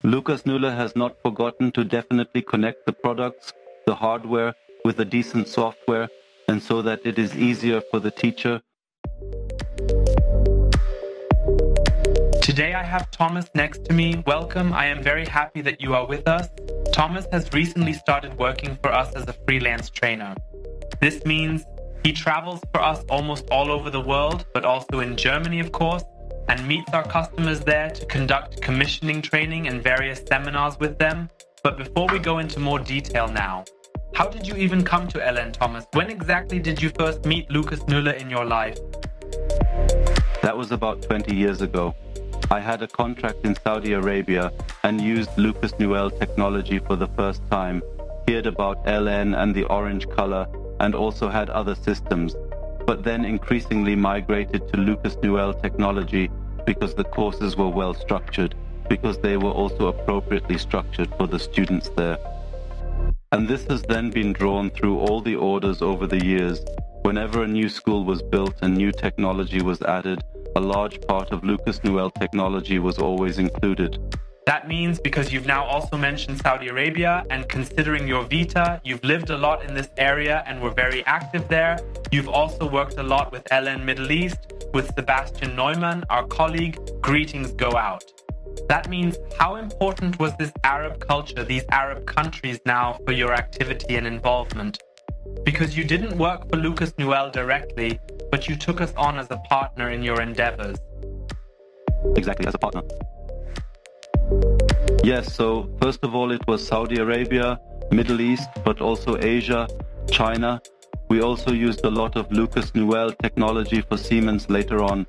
Lucas-Nuelle has not forgotten to definitely connect the products, the hardware, with a decent software, and so that it is easier for the teacher. Today I have Thomas next to me. Welcome, I am very happy that you are with us. Thomas has recently started working for us as a freelance trainer. This means he travels for us almost all over the world, but also in Germany, of course, and meets our customers there to conduct commissioning training and various seminars with them. But before we go into more detail now, how did you even come to LN, Thomas? When exactly did you first meet Lucas-Nuelle in your life? That was about 20 years ago. I had a contract in Saudi Arabia and used Lucas-Nuelle technology for the first time, heard about LN and the orange color, and also had other systems, but then increasingly migrated to Lucas-Nuelle technology because the courses were well structured, because they were also appropriately structured for the students there. And this has then been drawn through all the orders over the years. Whenever a new school was built and new technology was added, a large part of Lucas-Nuelle technology was always included. That means because you've now also mentioned Saudi Arabia, and considering your vita, you've lived a lot in this area and were very active there. You've also worked a lot with LN Middle East, with Sebastian Neumann, our colleague. Greetings go out. That means how important was this Arab culture, these Arab countries now for your activity and involvement? Because you didn't work for Lucas-Nuelle directly, but you took us on as a partner in your endeavors. Exactly, as a partner. Yes, so first of all, it was Saudi Arabia, Middle East, but also Asia, China. We also used a lot of Lucas-Nuelle technology for Siemens later on.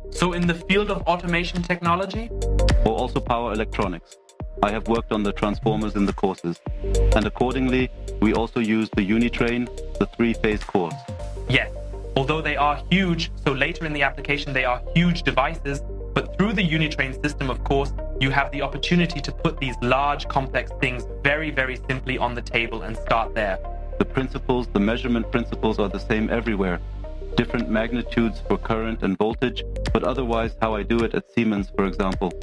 So in the field of automation technology? Or also power electronics. I have worked on the transformers in the courses. And accordingly, we also used the Unitrain, the three-phase course. Yes, although they are huge, so later in the application they are huge devices, but through the Unitrain system, of course, you have the opportunity to put these large, complex things very, very simply on the table and start there. The principles, the measurement principles are the same everywhere. Different magnitudes for current and voltage, but otherwise how I do it at Siemens, for example.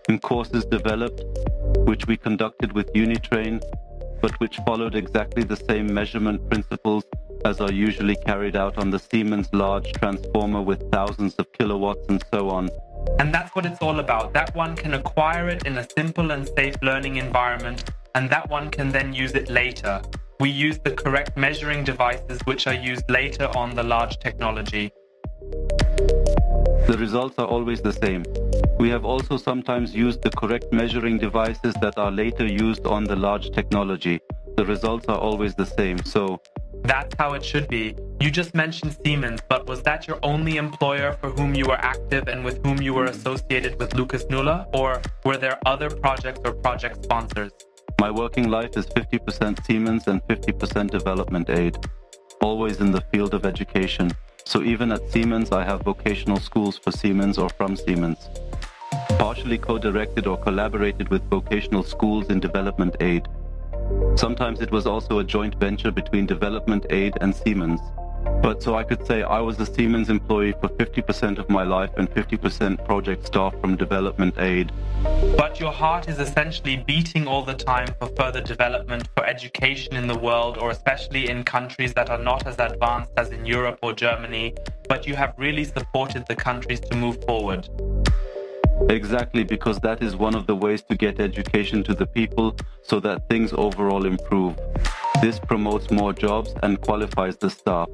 In courses developed, which we conducted with Unitrain, but which followed exactly the same measurement principles as are usually carried out on the Siemens large transformer with thousands of kilowatts and so on. And that's what it's all about. That one can acquire it in a simple and safe learning environment, and that one can then use it later. We use the correct measuring devices which are used later on the large technology. The results are always the same. We have also sometimes used the correct measuring devices that are later used on the large technology. The results are always the same, so... That's how it should be. You just mentioned Siemens, but was that your only employer for whom you were active and with whom you were associated with Lucas-Nuelle? Or were there other projects or project sponsors? My working life is 50% Siemens and 50% development aid, always in the field of education. So even at Siemens, I have vocational schools for Siemens or from Siemens. Partially co-directed or collaborated with vocational schools in development aid. Sometimes it was also a joint venture between development aid and Siemens. But so I could say I was a Siemens employee for 50% of my life and 50% project staff from development aid. But your heart is essentially beating all the time for further development, for education in the world, or especially in countries that are not as advanced as in Europe or Germany, but you have really supported the countries to move forward. Exactly, because that is one of the ways to get education to the people so that things overall improve. This promotes more jobs and qualifies the staff.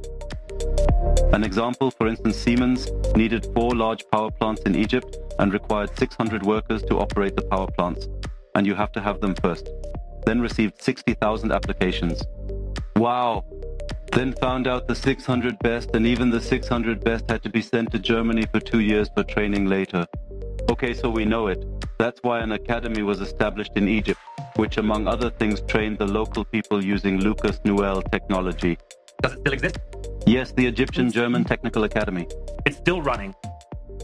An example, for instance, Siemens needed 4 large power plants in Egypt and required 600 workers to operate the power plants. And you have to have them first. Then received 60,000 applications. Wow! Then found out the 600 best, and even the 600 best had to be sent to Germany for 2 years for training later. Okay, so we know it. That's why an academy was established in Egypt, which among other things trained the local people using Lucas-Nuelle technology. Does it still exist? Yes, the Egyptian-German Technical Academy. It's still running.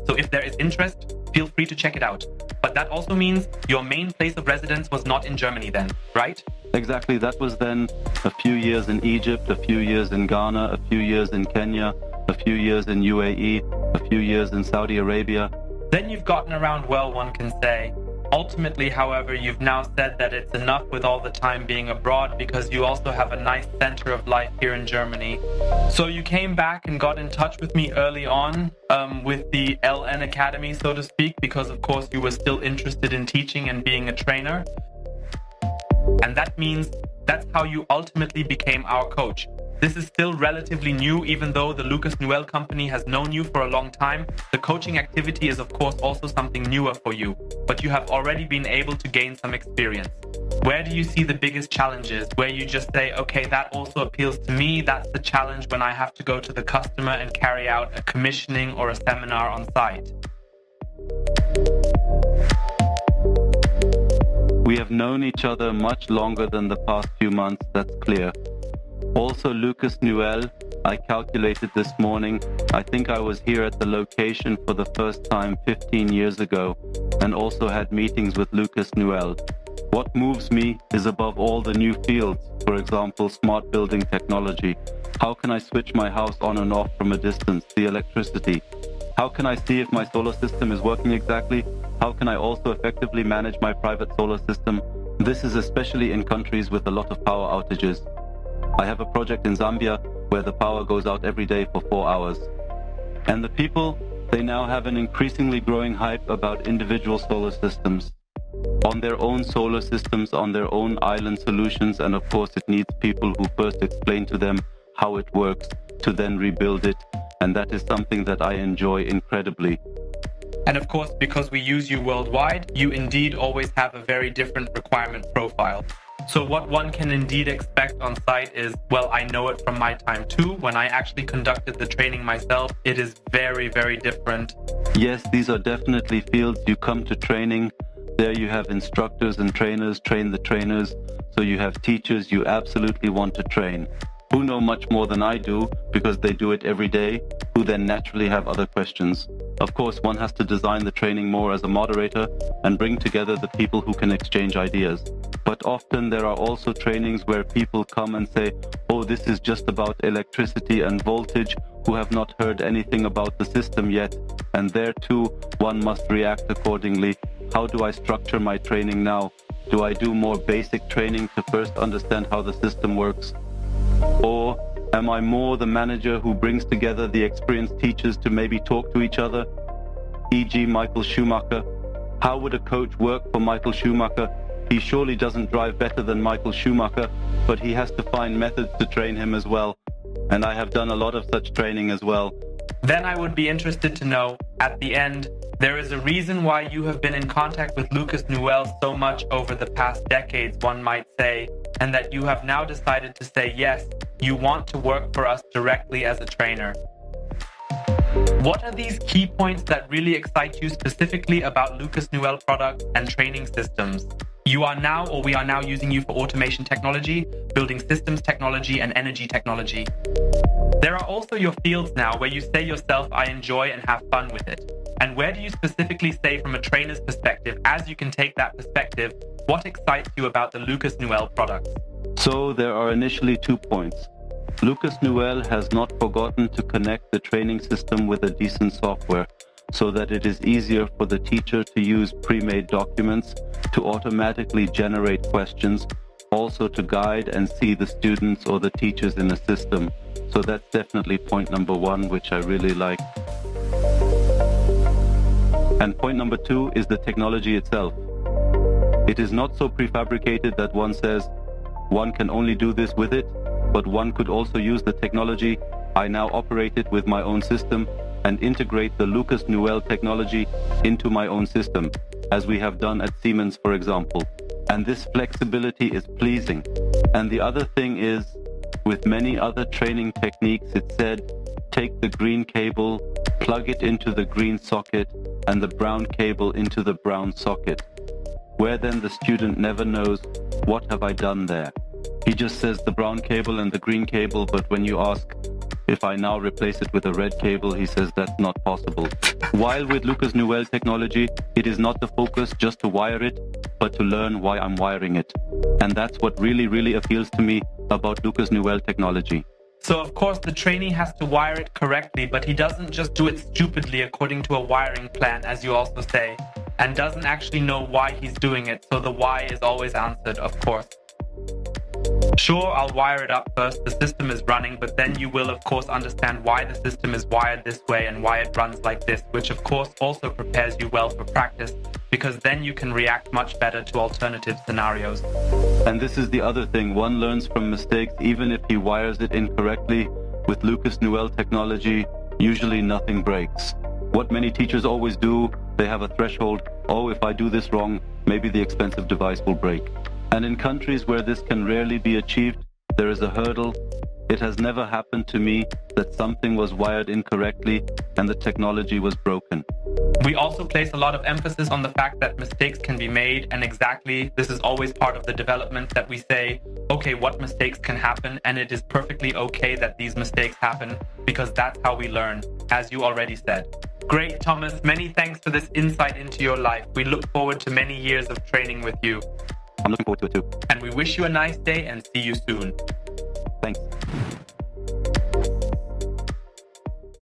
So if there is interest, feel free to check it out. But that also means your main place of residence was not in Germany then, right? Exactly, that was then a few years in Egypt, a few years in Ghana, a few years in Kenya, a few years in UAE, a few years in Saudi Arabia. Then you've gotten around well, one can say. Ultimately, however, you've now said that it's enough with all the time being abroad because you also have a nice center of life here in Germany. So you came back and got in touch with me early on with the LN Academy, so to speak, because of course you were still interested in teaching and being a trainer. And that means that's how you ultimately became our coach. This is still relatively new, even though the Lucas-Nuelle company has known you for a long time. The coaching activity is of course also something newer for you, but you have already been able to gain some experience. Where do you see the biggest challenges? Where you just say, okay, that also appeals to me. That's the challenge when I have to go to the customer and carry out a commissioning or a seminar on site. We have known each other much longer than the past few months, that's clear. Also, Lucas-Nuelle, I calculated this morning, I think I was here at the location for the first time 15 years ago and also had meetings with Lucas-Nuelle. What moves me is above all the new fields, for example, smart building technology. How can I switch my house on and off from a distance, the electricity? How can I see if my solar system is working exactly? How can I also effectively manage my private solar system? This is especially in countries with a lot of power outages. I have a project in Zambia where the power goes out every day for 4 hours. And the people, they now have an increasingly growing hype about individual solar systems. On their own solar systems, on their own island solutions, and of course it needs people who first explain to them how it works, to then rebuild it, and that is something that I enjoy incredibly. And of course, because we use you worldwide, you indeed always have a very different requirement profile. So what one can indeed expect on site is, well, I know it from my time too. When I actually conducted the training myself, it is very, very different. Yes, these are definitely fields. You come to training, there you have instructors and trainers, train the trainers. So you have teachers you absolutely want to train, who know much more than I do because they do it every day, who then naturally have other questions. Of course, one has to design the training more as a moderator and bring together the people who can exchange ideas. But often there are also trainings where people come and say, oh, this is just about electricity and voltage, who have not heard anything about the system yet. And there too, one must react accordingly. How do I structure my training now? Do I do more basic training to first understand how the system works? Or am I more the manager who brings together the experienced teachers to maybe talk to each other? E.g. Michael Schumacher. How would a coach work for Michael Schumacher? He surely doesn't drive better than Michael Schumacher, but he has to find methods to train him as well. And I have done a lot of such training as well. Then I would be interested to know, at the end, there is a reason why you have been in contact with Lucas-Nuelle so much over the past decades, one might say, and that you have now decided to say, yes, you want to work for us directly as a trainer. What are these key points that really excite you specifically about Lucas-Nuelle products and training systems? We are now using you for automation technology, building systems technology, and energy technology. There are also your fields now where you say yourself, I enjoy and have fun with it. And where do you specifically say from a trainer's perspective, as you can take that perspective, what excites you about the Lucas-Nuelle products? So there are initially 2 points. Lucas-Nuelle has not forgotten to connect the training system with a decent software so that it is easier for the teacher to use pre-made documents to automatically generate questions, also to guide and see the students or the teachers in a system. So that's definitely point number 1, which I really like. And point number 2 is the technology itself. It is not so prefabricated that one says, one can only do this with it, but one could also use the technology. I now operate it with my own system and integrate the Lucas-Nuelle technology into my own system, as we have done at Siemens, for example. And this flexibility is pleasing. And the other thing is, with many other training techniques, it said, take the green cable, plug it into the green socket, and the brown cable into the brown socket, where then the student never knows, what have I done there? He just says the brown cable and the green cable, but when you ask, if I now replace it with a red cable, he says that's not possible. While with Lucas-Nuelle technology, it is not the focus just to wire it, but to learn why I'm wiring it. And that's what really, really appeals to me about Lucas-Nuelle technology. So of course the trainee has to wire it correctly, but he doesn't just do it stupidly according to a wiring plan, as you also say. and doesn't actually know why he's doing it, so the why is always answered, of course. Sure, I'll wire it up first, the system is running, but then you will of course understand why the system is wired this way and why it runs like this, which of course also prepares you well for practice, because then you can react much better to alternative scenarios. And this is the other thing, one learns from mistakes even if he wires it incorrectly. With Lucas-Nuelle technology, usually nothing breaks. What many teachers always do, they have a threshold, oh, if I do this wrong, maybe the expensive device will break. And in countries where this can rarely be achieved, there is a hurdle. It has never happened to me that something was wired incorrectly and the technology was broken. We also place a lot of emphasis on the fact that mistakes can be made, and exactly this is always part of the development, that we say, okay, what mistakes can happen, and it is perfectly okay that these mistakes happen, because that's how we learn, as you already said. Great, Thomas. Many thanks for this insight into your life. We look forward to many years of training with you. I'm looking forward to it too. And we wish you a nice day and see you soon. Thanks.